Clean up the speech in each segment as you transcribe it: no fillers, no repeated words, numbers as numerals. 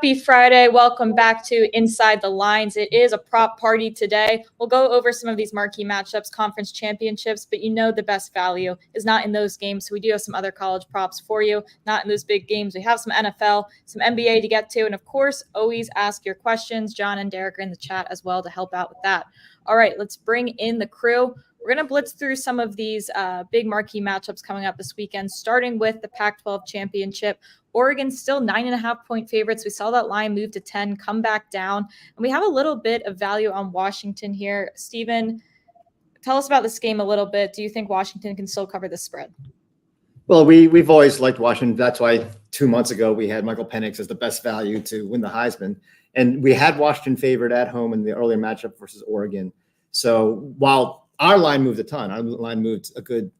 Happy Friday. Welcome back to Inside the Lines. It is a prop party today. We'll go over some of these marquee matchups, conference championships, but you know the best value is not in those games. So we do have some other college props for you, not in those big games. We have some NFL, some NBA to get to, and of course, always ask your questions. John and Derek are in the chat as well to help out with that. All right, let's bring in the crew. We're going to blitz through some of these big marquee matchups coming up this weekend, starting with the Pac-12 championship. Oregon's still 9.5-point favorites. We saw that line move to 10, come back down. And we have a little bit of value on Washington here. Steven, tell us about this game a little bit. Do you think Washington can still cover the spread? Well, we've always liked Washington. That's why 2 months ago we had Michael Penix as the best value to win the Heisman. And we had Washington favored at home in the earlier matchup versus Oregon. So while our line moved a ton, our line moved a good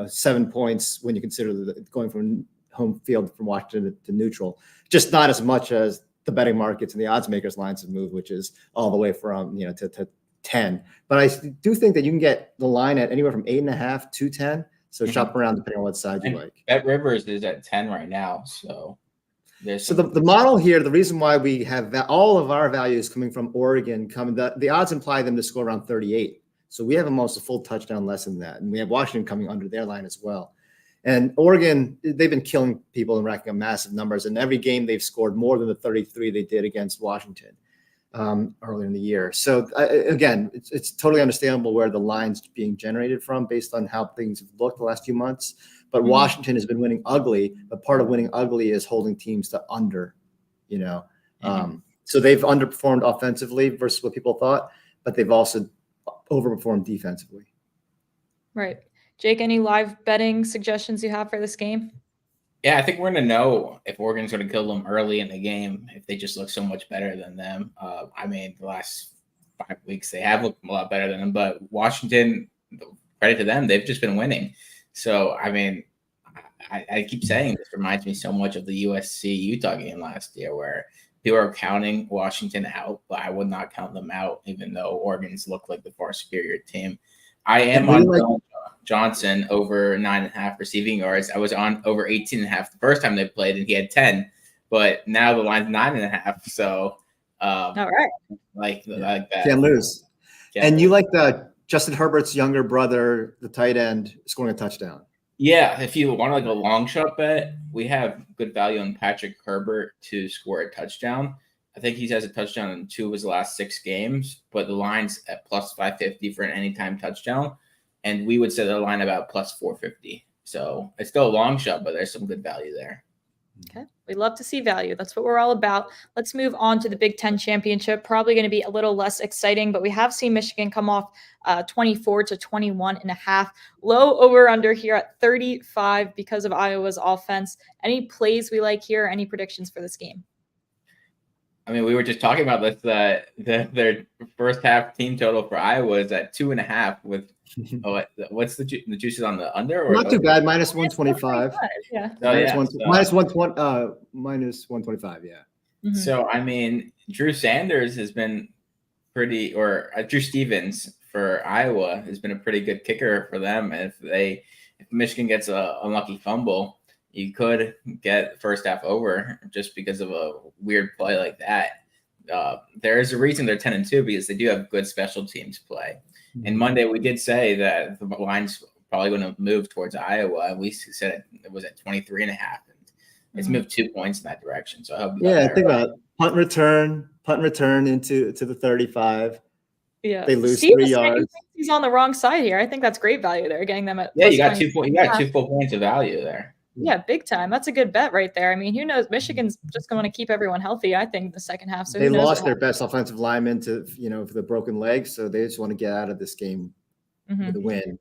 7 points when you consider going from home field from Washington to neutral, just not as much as the betting markets and the odds makers lines have moved, which is all the way from to 10. But I do think that you can get the line at anywhere from 8.5 to 10. So shop around depending on what side you like. Bet Rivers is at 10 right now. So the model here, the reason why we have all of our values coming from Oregon, the odds imply them to score around 38. So we have almost a full touchdown less than that. And we have Washington coming under their line as well. And Oregon, they've been killing people and racking up massive numbers. And every game they've scored more than the 33 they did against Washington earlier in the year. So again, it's totally understandable where the line's being generated from based on how things have looked the last few months. But Washington has been winning ugly. But part of winning ugly is holding teams to under, So they've underperformed offensively versus what people thought, but they've also overperformed defensively. Right. Jake, any live betting suggestions you have for this game? Yeah, I think we're going to know if Oregon's going to kill them early in the game, if they just look so much better than them. The last 5 weeks, they have looked a lot better than them. But Washington, credit to them, they've just been winning. So, I keep saying this reminds me so much of the USC-Utah game last year where people are counting Washington out, but I would not count them out, even though Oregon's look like the far superior team. I am on Johnson over 9.5 receiving yards. I was on over 18.5 the first time they played, and he had 10. But now the line's 9.5. So, all right, like that. Can't lose. You like the Justin Herbert's younger brother, the tight end, scoring a touchdown. Yeah, if you want a long shot bet, we have good value on Patrick Herbert to score a touchdown. I think he has a touchdown in 2 of his last 6 games, but the line's at plus 550 for an anytime touchdown. And we would set the line about plus 450. So it's still a long shot, but there's some good value there. Okay. We love to see value. That's what we're all about. Let's move on to the Big Ten championship. Probably going to be a little less exciting, but we have seen Michigan come off 24 to 21.5. Low over under here at 35 because of Iowa's offense. Any plays we like here? Any predictions for this game? We were just talking about this. Their first half team total for Iowa is at 2.5 with what's the juices on the under? Or not too bad, minus 125. Yeah. Minus 125. Yeah. Mm-hmm. So Drew Sanders has been Drew Stevens for Iowa has been a pretty good kicker for them. And if Michigan gets a unlucky fumble, you could get first half over just because of a weird play like that. There is a reason they're 10-2 because they do have good special teams play. And Monday we did say that the line's probably going to move towards Iowa. We said it was at 23.5, and it's moved 2 points in that direction. So I hope. Think about it. Punt return into the 35. Yeah, they lose 3 yards. He's on the wrong side here. I think that's great value there, getting them at. Yeah, you got 2 points. You got 2 full points of value there. Yeah, big time. That's a good bet right there. Who knows? Michigan's just going to keep everyone healthy, I think, the second half. So they lost their best offensive lineman to, for the broken leg. So they just want to get out of this game with a win.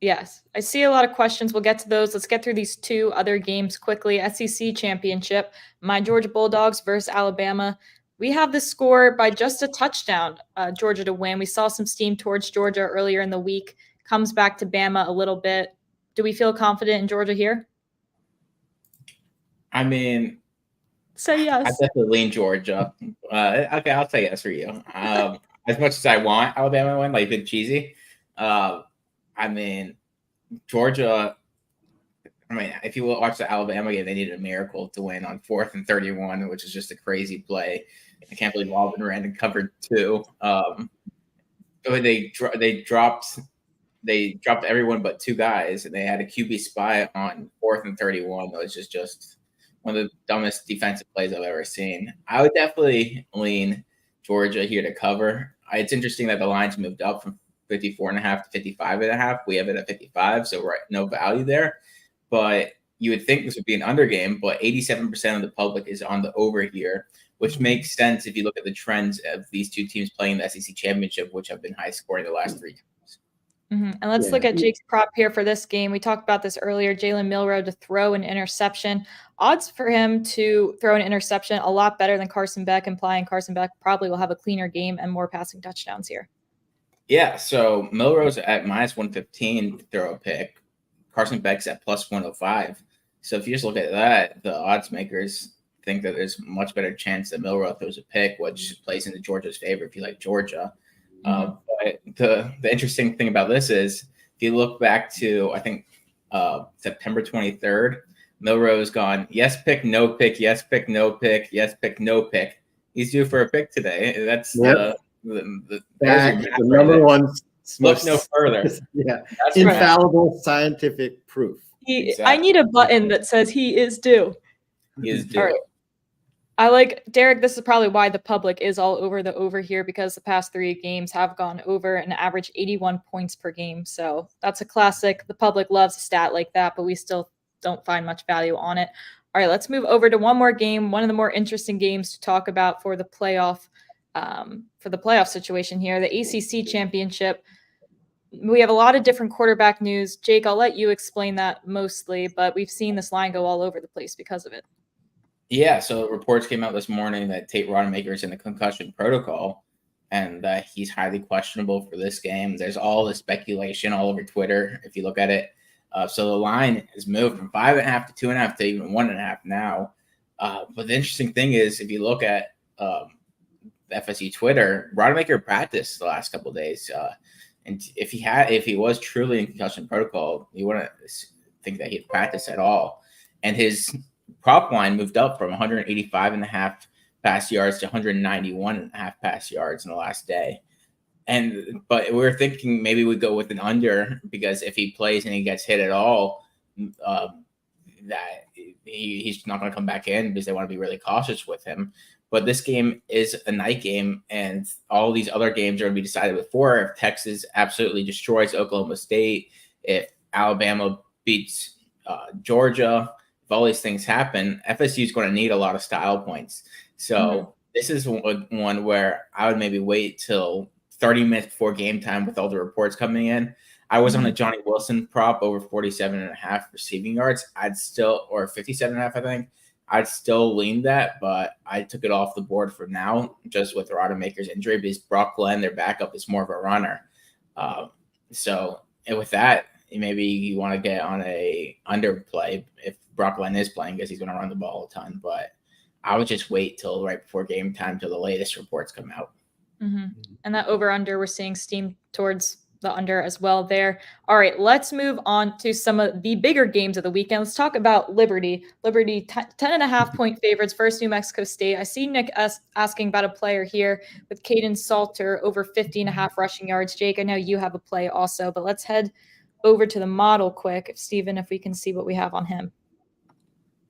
Yes. I see a lot of questions. We'll get to those. Let's get through these 2 other games quickly. SEC championship, my Georgia Bulldogs versus Alabama. We have the score by just a touchdown, Georgia to win. We saw some steam towards Georgia earlier in the week. Comes back to Bama a little bit. Do we feel confident in Georgia here? Say yes. I definitely lean Georgia. Okay, I'll say yes for you. As much as I want Alabama to win, like big cheesy. Georgia. mean, if you watch the Alabama game, they needed a miracle to win on 4th and 31, which is just a crazy play. I can't believe Auburn ran and covered 2. They dropped everyone but 2 guys, and they had a QB spy on 4th and 31, which is just one of the dumbest defensive plays I've ever seen. I would definitely lean Georgia here to cover. It's interesting that the line's moved up from 54.5 to 55.5. We have it at 55, so we're at no value there. But you would think this would be an under game, but 87% of the public is on the over here, which makes sense if you look at the trends of these two teams playing the SEC championship, which have been high scoring the last 3 times. And let's look at Jake's prop here for this game. We talked about this earlier. Jalen Milroe to throw an interception. Odds for him to throw an interception a lot better than Carson Beck, implying Carson Beck probably will have a cleaner game and more passing touchdowns here. Yeah, so Milroe's at minus 115 to throw a pick. Carson Beck's at plus 105. So if you just look at that, the odds makers think that there's a much better chance that Milroe throws a pick, which plays into Georgia's favor if you like Georgia. But the interesting thing about this is if you look back to, I think, September 23rd, Milroe's gone, yes, pick, no pick, yes, pick, no pick, yes, pick, no pick. He's due for a pick today. That's the number one. Look no further. Yeah, that's infallible scientific proof. Exactly. I need a button that says he is due. He is due. All right. I like Derek. This is probably why the public is all over the over here, because the past 3 games have gone over an average 81 points per game. So that's a classic. The public loves a stat like that, but we still don't find much value on it. All right, let's move over to one more game. One of the more interesting games to talk about for the playoff situation here, the ACC championship. We have a lot of different quarterback news. Jake, I'll let you explain that mostly, but we've seen this line go all over the place because of it. Yeah, so reports came out this morning that Tate Rodemaker is in the concussion protocol and that he's highly questionable for this game. There's all the speculation all over Twitter if you look at it. So the line has moved from 5.5 to 2.5 to even 1.5 now. But the interesting thing is if you look at FSU Twitter, Rodemaker practiced the last couple of days. And if he was truly in concussion protocol, you wouldn't think that he'd practice at all. And his prop line moved up from 185.5 pass yards to 191.5 pass yards in the last day. But we were thinking maybe we go with an under because if he plays and he gets hit at all, that he's not going to come back in because they want to be really cautious with him. But this game is a night game, and all these other games are going to be decided before. If Texas absolutely destroys Oklahoma State, if Alabama beats Georgia, if all these things happen, FSU is going to need a lot of style points. So this is one where I would maybe wait till 30 minutes before game time with all the reports coming in. I was on a Johnny Wilson prop over 47.5 receiving yards. Or 57.5, I think. I'd still lean that, but I took it off the board for now, just with Rodemaker's injury, because Brock Glenn, their backup, is more of a runner. And with that, maybe you want to get on a underplay if Brock Glenn is playing because he's going to run the ball a ton. But I would just wait till right before game time till the latest reports come out. And that over-under, we're seeing steam towards the under as well there. All right, let's move on to some of the bigger games of the weekend. Let's talk about Liberty. 10.5 point favorites versus New Mexico State. I see Nick asking about a player here with Caden Salter over 50.5 rushing yards. Jake, I know you have a play also, but let's head over to the model quick. Stephen, if we can see what we have on him.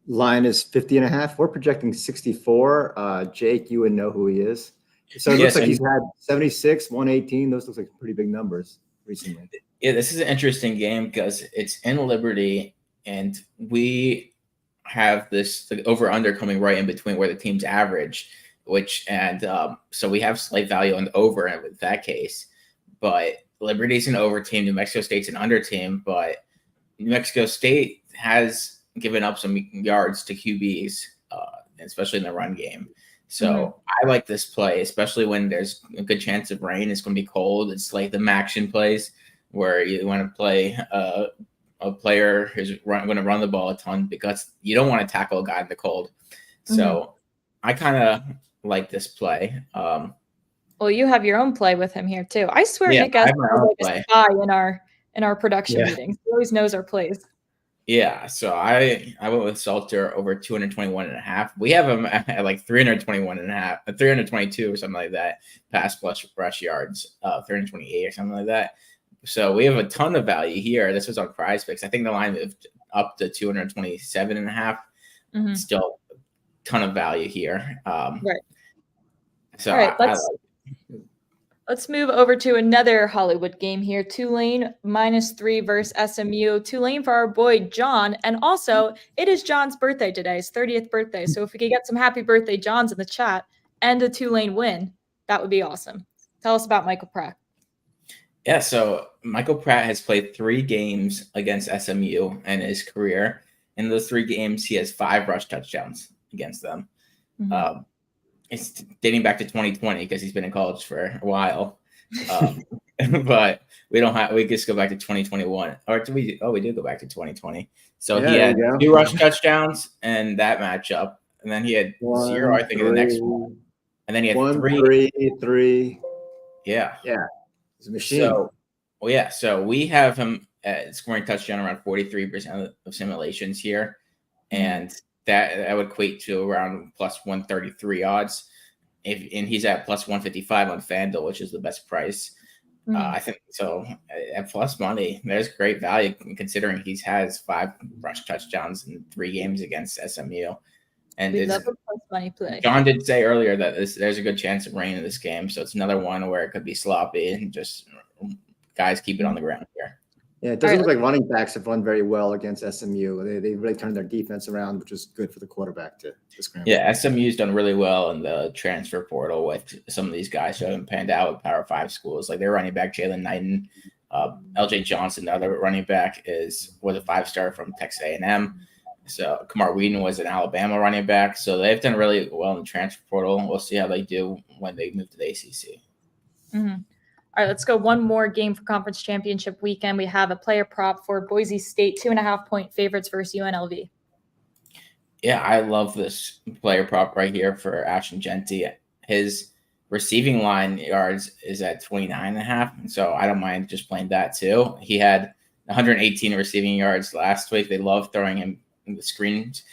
Line is 50.5. We're projecting 64. Jake, you would know who he is. So it looks like he's had 76, 118. Those look like pretty big numbers recently. Yeah, this is an interesting game because it's in Liberty, and we have the over-under coming right in between where the teams average, so we have slight value on the over in that case. But Liberty's an over team, New Mexico State's an under team, but New Mexico State has given up some yards to QBs, especially in the run game. So I like this play, especially when there's a good chance of rain. It's going to be cold. It's like the action plays where you want to play a player who's going to run the ball a ton because you don't want to tackle a guy in the cold. So I kind of like this play. Well, you have your own play with him here too. I swear Nick has like a spy in our production meetings. He always knows our plays. Yeah, so I went with Salter over 221.5. We have him at like 321.5, 322 or something like that, pass plus rush yards, 328 or something like that. So we have a ton of value here. This was on Prize Picks. I think the line moved up to 227.5. Still a ton of value here. Right. So all right, let's move over to another Hollywood game here. Tulane -3 versus SMU. Tulane for our boy John. And also, it is John's birthday today, his 30th birthday. So if we could get some happy birthday Johns in the chat and a Tulane win, that would be awesome. Tell us about Michael Pratt. Yeah, so Michael Pratt has played 3 games against SMU in his career. In those 3 games, he has 5 rush touchdowns against them. It's dating back to 2020 because he's been in college for a while. But we just go back to 2021. Or do we? Oh, we did go back to 2020. So he had 2 rush touchdowns in that matchup. And then he had 0, I think, in the next one. And then he had 3. Yeah. Yeah. He's a machine. So we have him scoring touchdown around 43% of simulations here. And that would equate to around plus 133 odds. And he's at plus 155 on FanDuel, which is the best price. I think so. At plus money, there's great value considering he has 5 rush touchdowns in 3 games against SMU. And we love a plus money play. John did say earlier that there's a good chance of rain in this game. So it's another one where it could be sloppy and just guys keep it on the ground here. Yeah, it doesn't look like running backs have run very well against SMU. They really turned their defense around, which is good for the quarterback to scramble. Yeah, SMU's done really well in the transfer portal with some of these guys who haven't panned out with Power 5 schools. Like their running back, Jalen Knighton, LJ Johnson, the other running back, was a 5-star from Texas A&M. So Kamar Wheaton was an Alabama running back. So they've done really well in the transfer portal. We'll see how they do when they move to the ACC. All right, let's go one more game for conference championship weekend. We have a player prop for Boise State, 2.5-point favorites versus UNLV. Yeah, I love this player prop right here for Ashton Genty. His receiving line yards is at 29.5, so I don't mind just playing that too. He had 118 receiving yards last week. They love throwing him in the screens.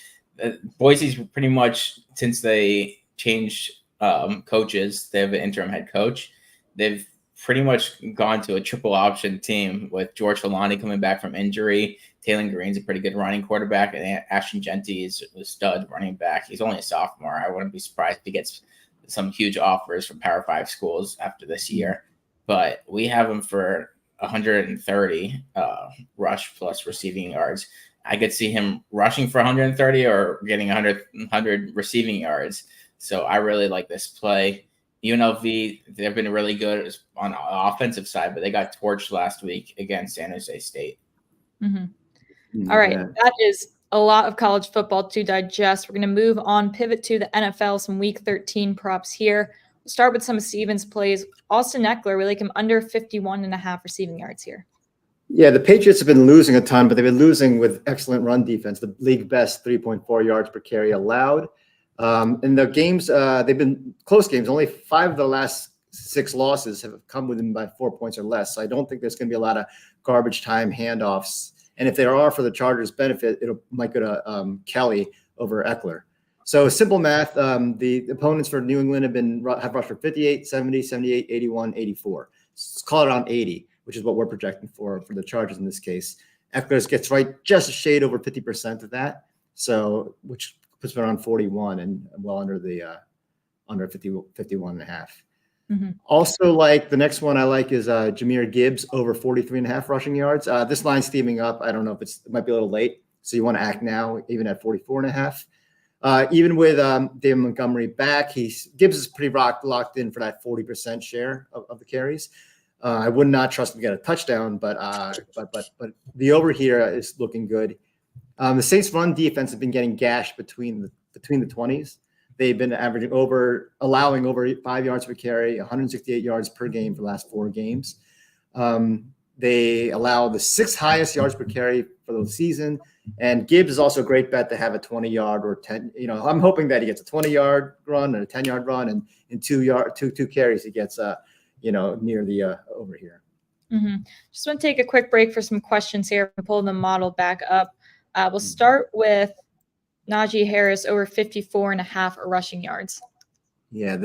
Boise's pretty much, since they changed coaches, they have an interim head coach. They've pretty much gone to a triple option team with George Holani coming back from injury. Taylor Green's a pretty good running quarterback, and Ashton Genty is a stud running back. He's only a sophomore. I wouldn't be surprised if he gets some huge offers from Power 5 schools after this year. But we have him for 130 rush plus receiving yards. I could see him rushing for 130 or getting 100 receiving yards. So I really like this play. UNLV, they've been really good on the offensive side, but they got torched last week against San Jose State. All right. That is a lot of college football to digest. We're going to move on, pivot to the NFL, some week 13 props here. We'll start with some of Steven's plays. Austin Eckler, we like him under 51.5 receiving yards here. Yeah, the Patriots have been losing a ton, but they've been losing with excellent run defense. The league best 3.4 yards per carry allowed. In the games, they've been close games. Only 5 of the last 6 losses have come within by 4 points or less. So I don't think there's going to be a lot of garbage time handoffs. And if there are, for the Chargers' benefit, it might go to Kelly over Eckler. So simple math, the opponents for New England have rushed for 58, 70, 78, 81, 84. Let's call it around 80, which is what we're projecting for the Chargers in this case. Eckler gets right just a shade over 50% of that. So which puts it around 41 and well under the under 51.5. Also, like the next one I like is Jahmyr Gibbs over 43.5 rushing yards. This line's steaming up. I don't know if it might be a little late, so you want to act now, even at 44.5. Even with David Montgomery back, Gibbs is pretty locked in for that 40% share of the carries. I would not trust him to get a touchdown, but the over here is looking good. The Saints' run defense has been getting gashed between the 20s. They've been allowing over 5 yards per carry, 168 yards per game for the last 4 games. They allow the 6th highest yards per carry for the season. And Gibbs is also a great bet to have a 20-yard or 10. I'm hoping that he gets a 20-yard run and a 10-yard run, and in 2 carries he gets near the over here. Just want to take a quick break for some questions here. Pull the model back up. We'll start with Najee Harris over 54.5 rushing yards. Yeah,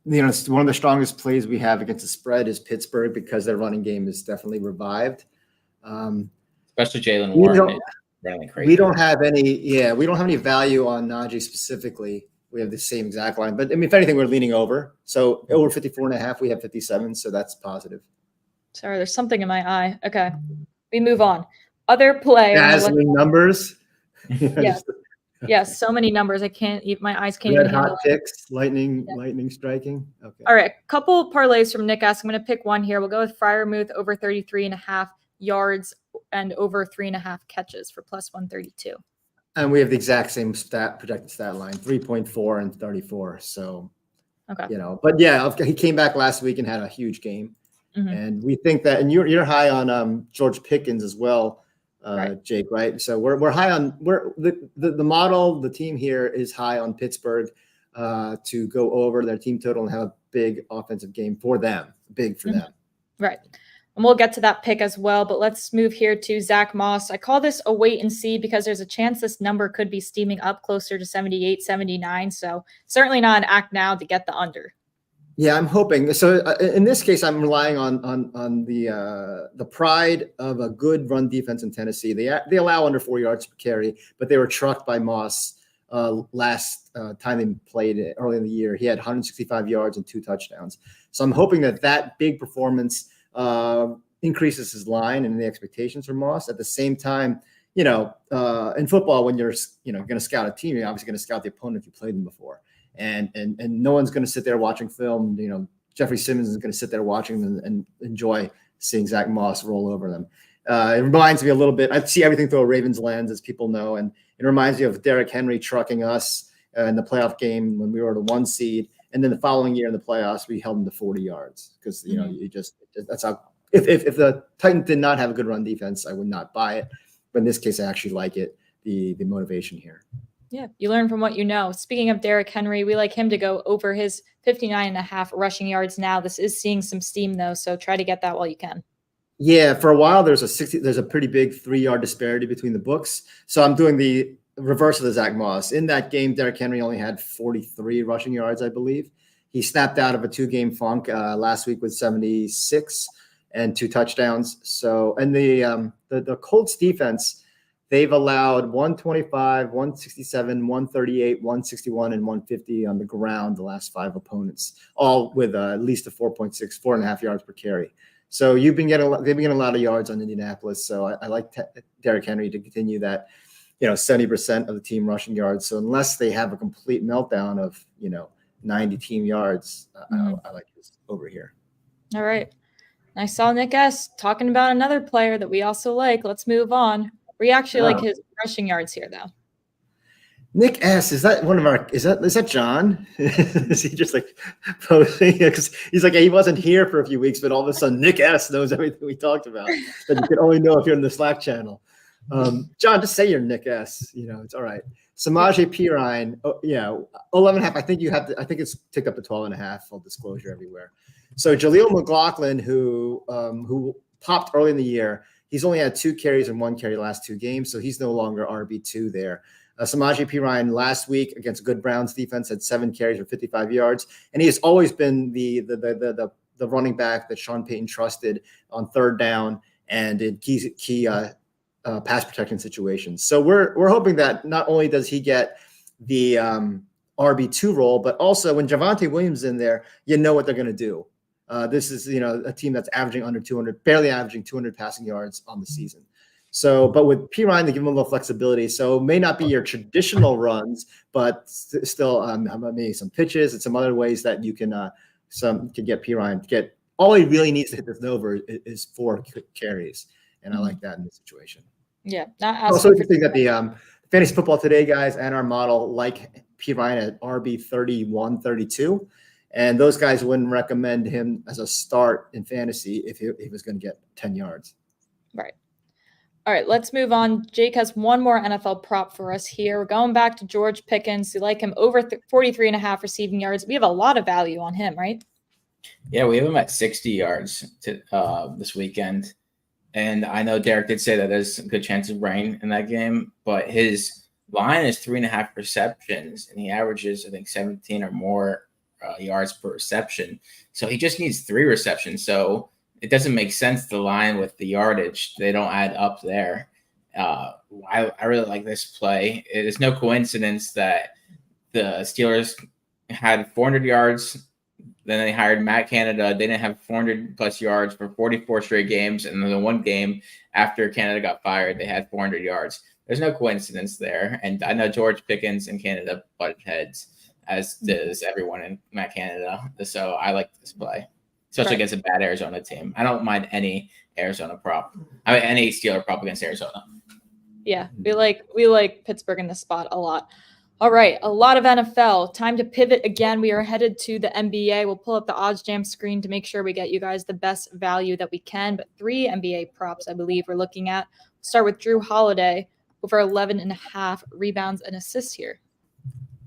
it's one of the strongest plays we have against the spread is Pittsburgh because their running game is definitely revived. Especially Jalen Warren is running crazy. We don't have any value on Najee specifically. We have the same exact line, but I mean, if anything, we're leaning over. So over 54.5, we have 57, so that's positive. Sorry, there's something in my eye. Okay, we move on. Other play. Dazzling numbers. Yes. Yes, so many numbers. I can't. My eyes can't Red even hot handle it. picks, lightning striking. Okay. All right, couple parlays from Nick asks. I'm going to pick one here. We'll go with Freiermuth over 33.5 yards and over 3.5 catches for plus 132. And we have the exact same projected stat line, 3.4 and 34. So, okay, but yeah, he came back last week and had a huge game. Mm-hmm. And we think that, and you're high on George Pickens as well, right. Jake, right? So we're high on the model. The team here is high on Pittsburgh to go over their team total and have a big offensive game for them, big for them. Right. And we'll get to that pick as well, but let's move here to Zach Moss. I call this a wait and see because there's a chance this number could be steaming up closer to 78, 79. So certainly not an act now to get the under. Yeah, I'm hoping. So in this case, I'm relying on the pride of a good run defense in Tennessee. They allow under 4 yards per carry, but they were trucked by Moss last time they played early in the year. He had 165 yards and 2 touchdowns. So I'm hoping that big performance increases his line and the expectations for Moss. At the same time, in football, when you're going to scout a team, you're obviously going to scout the opponent if you played them before. And no one's going to sit there watching film. Jeffrey Simmons is going to sit there watching them and enjoy seeing Zach Moss roll over them. It reminds me a little bit. I see everything through a Ravens lens, as people know, and it reminds me of Derrick Henry trucking us in the playoff game when we were the 1 seed, and then the following year in the playoffs we held him to 40 yards because that's how. If the Titans did not have a good run defense, I would not buy it. But in this case, I actually like it. The motivation here. Yeah, you learn from what you know. Speaking of Derrick Henry, we like him to go over his 59.5 rushing yards now. This is seeing some steam, though, so try to get that while you can. Yeah, for a while, there's a pretty big 3-yard disparity between the books. So I'm doing the reverse of the Zach Moss. In that game, Derrick Henry only had 43 rushing yards, I believe. He snapped out of a 2-game funk last week with 76 and 2 touchdowns. So, and the Colts defense, they've allowed 125, 167, 138, 161, and 150 on the ground the last 5 opponents, all with at least a 4.5 yards per carry. So they've been getting a lot of yards on Indianapolis. So I like Derrick Henry to continue that, 70% of the team rushing yards. So unless they have a complete meltdown of, 90 team yards, I like this over here. All right. I saw Nick S. talking about another player that we also like. Let's move on. We actually like his rushing yards here, though. Nick S. Is that one of our? Is that John? Is he just like posting? Because he's like, he wasn't here for a few weeks, but all of a sudden Nick S. knows everything we talked about that you can only know if you're in the Slack channel. John, just say you're Nick S. It's all right. Samaje Perine, 11.5. I think it's ticked up to 12.5. Full disclosure everywhere. So Jaleel McLaughlin, who popped early in the year. He's only had 2 carries and 1 carry the last 2 games, so he's no longer RB2 there. Samaje Perine last week against a good Browns defense had 7 carries for 55 yards, and he has always been the running back that Sean Payton trusted on 3rd down and in key pass protection situations. So we're hoping that not only does he get the RB2 role, but also when Javonte Williams is in there, what they're going to do. This is, a team that's averaging under 200, barely averaging 200 passing yards on the season. So, but with Perine, they give him a little flexibility. So it may not be your traditional runs, but still maybe some pitches and some other ways that you can get Perine to get. All he really needs to hit this over is 4 carries, and I like that in this situation. Yeah. Also interesting that the Fantasy Football Today guys and our model like Perine at RB 31, 32. And those guys wouldn't recommend him as a start in fantasy if he was going to get 10 yards. Right. All right, let's move on. Jake has one more NFL prop for us here. We're going back to George Pickens. We like him over 43.5 receiving yards. We have a lot of value on him, right? Yeah, we have him at 60 yards this weekend. And I know Derek did say that there's a good chance of rain in that game, but his line is 3.5 receptions, and he averages, I think, 17 or more yards per reception. So he just needs 3 receptions. So it doesn't make sense to line with the yardage. They don't add up there. I really like this play. It is no coincidence that the Steelers had 400 yards. Then they hired Matt Canada. They didn't have 400 plus yards for 44 straight games. And then the one game after Canada got fired, they had 400 yards. There's no coincidence there. And I know George Pickens and Canada butted heads, as does everyone in Matt Canada. So I like this play, especially against a bad Arizona team. I don't mind any Arizona prop. I mean, any Steeler prop against Arizona. Yeah, we like Pittsburgh in this spot a lot. All right, a lot of NFL. Time to pivot again. We are headed to the NBA. We'll pull up the odds jam screen to make sure we get you guys the best value that we can. But 3 NBA props, I believe, we're looking at. We'll start with Drew Holiday over 11.5 rebounds and assists here.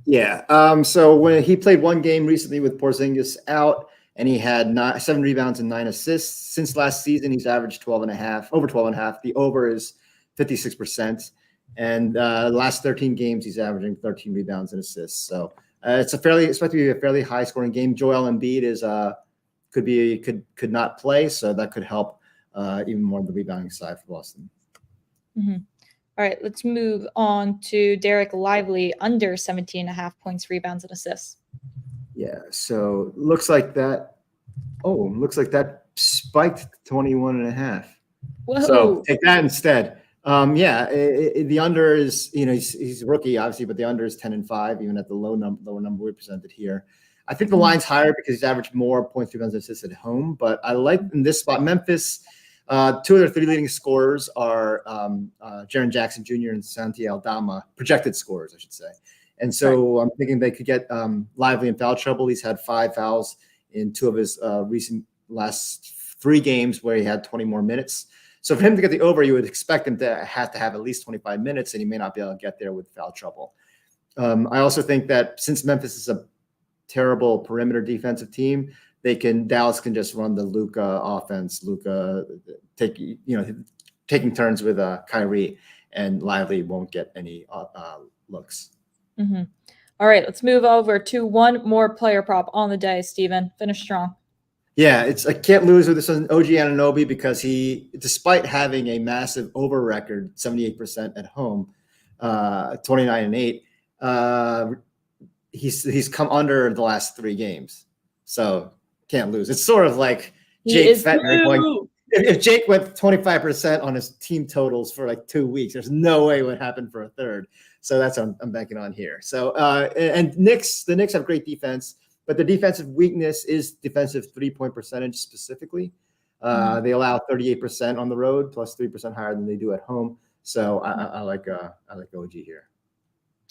Yeah. So when he played one game recently with Porzingis out, and he had 7 rebounds and 9 assists. Since last season, he's averaged 12.5, over 12.5. The over is 56%. And the last 13 games, he's averaging 13 rebounds and assists. So it's expected to be a fairly high scoring game. Joel Embiid could not play, so that could help even more on the rebounding side for Boston. Mm-hmm. All right, let's move on to Derek Lively, under 17.5 points, rebounds, and assists. Yeah, so looks like that spiked to 21.5. Whoa. So take that instead. The under is, he's a rookie, obviously, but the under is 10-5, even at the lower number we presented here. I think the line's higher because he's averaged more points, rebounds, and assists at home. But I like in this spot, Memphis. 2 of their 3 leading scorers are Jaren Jackson Jr. and Santi Aldama, projected scorers, I should say. And so I'm thinking they could get Lively in foul trouble. He's had 5 fouls in 2 of his recent last 3 games where he had 20 more minutes. So for him to get the over, you would expect him to have at least 25 minutes, and he may not be able to get there with foul trouble. I also think that since Memphis is a terrible perimeter defensive team, Dallas can just run the Luka offense. Luka taking turns with Kyrie, and Lively won't get any looks. Mm-hmm. All right, let's move over to one more player prop on the day. Steven, finish strong. Yeah, I can't lose with this one, OG Anunoby, because he, despite having a massive over record, 78% at home, 29-8, he's come under the last 3 games, so can't lose. It's sort of like Jake Fetner going. If Jake went 25% on his team totals for like 2 weeks, there's no way it would happen for a third. So that's what I'm banking on here. So and the Knicks have great defense. But the defensive weakness is defensive 3-point percentage specifically. They allow 38% on the road, plus 3% higher than they do at home. So I like OG here.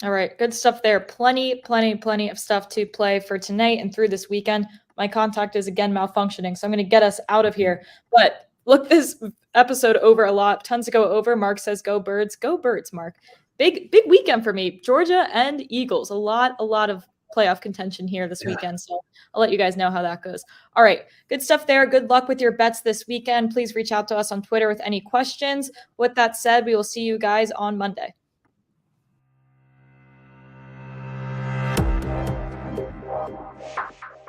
All right, good stuff there. Plenty of stuff to play for tonight and through this weekend. My contact is again malfunctioning, so I'm going to get us out of here. But look this episode over a lot. Tons to go over. Mark says, "Go Birds, go Birds." Mark, big weekend for me. Georgia and Eagles. A lot of playoff contention here this weekend. So I'll let you guys know how that goes. All right. Good stuff there. Good luck with your bets this weekend. Please reach out to us on Twitter with any questions. With that said, we will see you guys on Monday.